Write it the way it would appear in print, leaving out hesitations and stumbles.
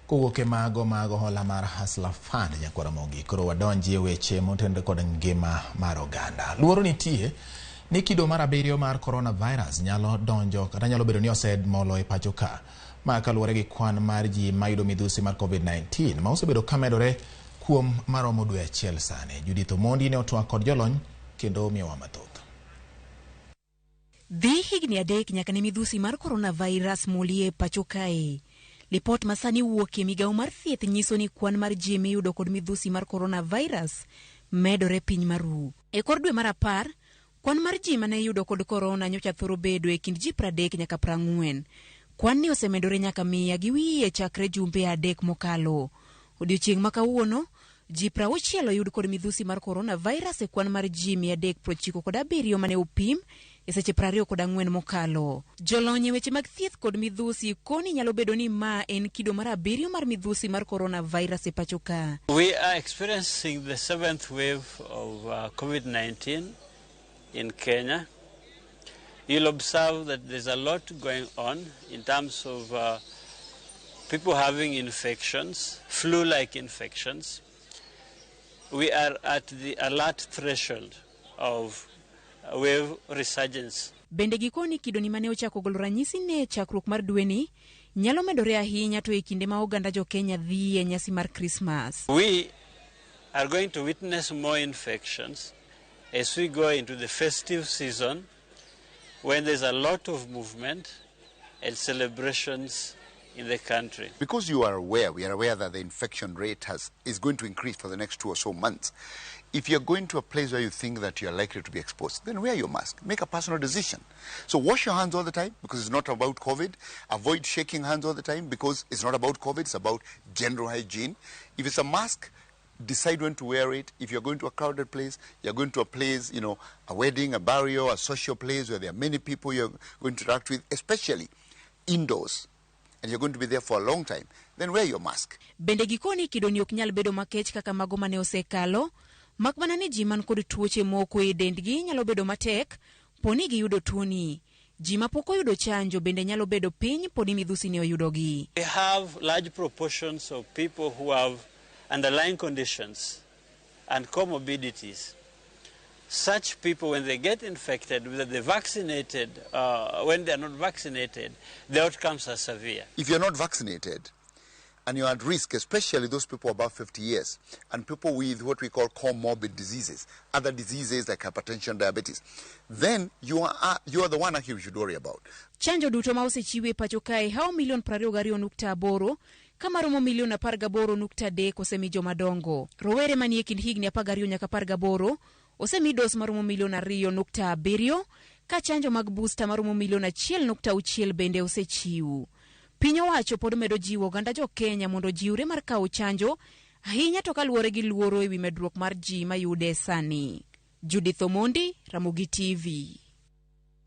Kowuok e mago hola mar Hustler Fund nyaka Ramogi. Koro wadonji e weche motende kod ngima mar oganda. Luoro nitie ni kido mar abiryo mar coronavirus nyalo donjo kata nyalo bedo ni osemolo e pacho ka. Ma kaluwore gi kwan mar ji mayudo midhusi mar COVID-19 ma osebedo kamedore kuom maromo dwe achiel sani. Judith Omondi ne otwak kod jolony kendo miyowa mathoth. Dhi higni adek nyaka ne midhusi mar coronavirus molie pacho kae. Lipot masani wuok e migawo mar thieth nyiso ni kwan mar ji miyudo kod midhusi mar coronavirus medore piny maru. E kor dwe mar 10, kwan mar ji mane yudo kod korona nyocha thoro bedo e kind ji 30 nyaka 40. Kwan ni osemedore nyaka 100 gi wiye chakre jumbe 3 mokalo. Odiochieng' ma kawuono, ji 60 oyud kod midhusi mar coronavirus e kwan mar ji 397 mane opim e seche 24 mokalo. Jolony e weche mag thieth kod midhusi koni nyalo bedo ni ma en kido mar abiryo mar midhusi mar coronavirus e pacho ka. We are experiencing the 7th wave of COVID-19 in Kenya. You'll observe that there's a lot going on in terms of people having infections, flu-like infections. We are at the alert threshold of wave resurgence. Bende gikoni kido ni mane ochako golo ranyisi ne chakruok mar dwe ni nyalo medore ahinya to e kinde ma oganda jo Kenya dhi e nyasi mar Christmas. We are going to witness more infections as we go into the festive season when there's a lot of movement and celebrations in the country. Because we are aware that the infection rate is going to increase for the next 2 or so months. If you're going to a place where you think that you're likely to be exposed, then wear your mask. Make a personal decision. So wash your hands all the time because it's not about COVID. Avoid shaking hands all the time because it's not about COVID. It's about general hygiene. If it's a mask, decide when to wear it. If you're going to a crowded place, you're going to a place, a wedding, a burial, a social place where there are many people you're going to interact with, especially indoors, and you're going to be there for a long time, then wear your mask. Bende gikoni kido ni ok nyal bedo makech kaka mago mane osekalo. Makmana ni ji man kod tuoche moko e dendgi nyalo bedo matek poni giyudo tuoni. Ji mapok oyudo chanjo bende nyalo bedo piny poni midhusi ni oyudogi. We have large proportions of people who have underlying conditions and comorbidities. Such people, when they get infected, whether they're vaccinated, when they're not vaccinated, the outcomes are severe. If you're not vaccinated and you're at risk, especially those people above 50 years and people with what we call comorbid diseases, other diseases like hypertension, diabetes, then you are the one actually we should worry about. Chanjo duto ma osechiwe pacho kae hao milion 22.8 kama romo milion 18.3 osemi joma dongo. Rowere manie kind higni 12 nyaka 18 osemi dos maromo milion 2.7 ka chanjo mag booster maromo milion 1.6 bende osechiw. Piny owacho pod medo jiwo oganda jo Kenya mondo jiwre mar kawo chanjo ahinya to kaluwore gi luoro ewi medruok mar ji mayude sani. Judith Omondi, Ramogi TV.